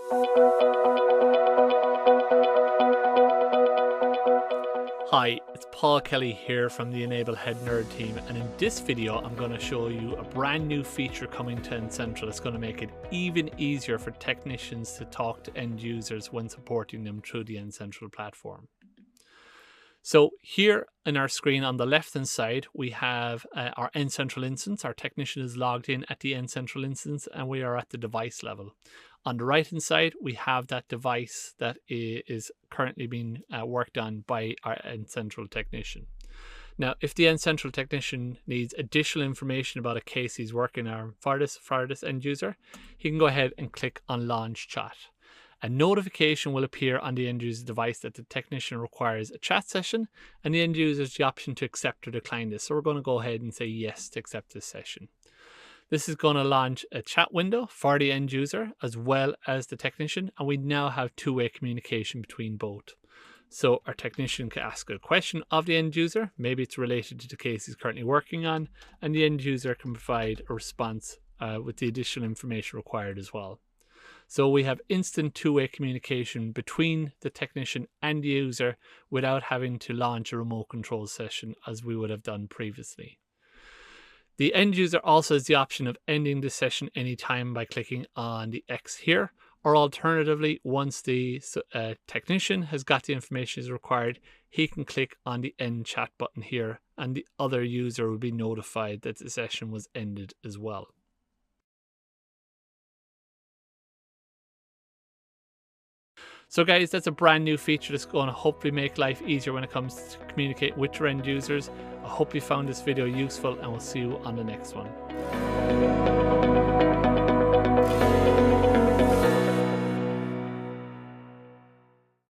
Hi, it's Paul Kelly here from the Enablehead Nerd team, and in this video I'm going to show you a brand new feature coming to N-Central that's going to make it even easier for technicians to talk to end users when supporting them through the N-Central platform. So here in our screen on the left hand side we have our N-Central instance. Our technician is logged in at the N-Central instance and we are at the device level. On the right hand side we have that device that is currently being worked on by our N-Central technician. Now if the N-Central technician needs additional information about a case he's working on for this end user, he can go ahead and click on Launch Chat. A notification will appear on the end user device that the technician requires a chat session, and the end user has the option to accept or decline this. So we're going to go ahead and say yes to accept this session. This is going to launch a chat window for the end user as well as the technician, and we now have two-way communication between both. So our technician can ask a question of the end user, maybe it's related to the case he's currently working on, and the end user can provide a response with the additional information required as well. So we have instant two-way communication between the technician and the user without having to launch a remote control session as we would have done previously. The end user also has the option of ending the session anytime by clicking on the X here, or alternatively, once the technician has got the information is required, he can click on the End Chat button here and the other user will be notified that the session was ended as well. So guys, that's a brand new feature that's going to hopefully make life easier when it comes to communicate with your end users. I hope you found this video useful and we'll see you on the next one.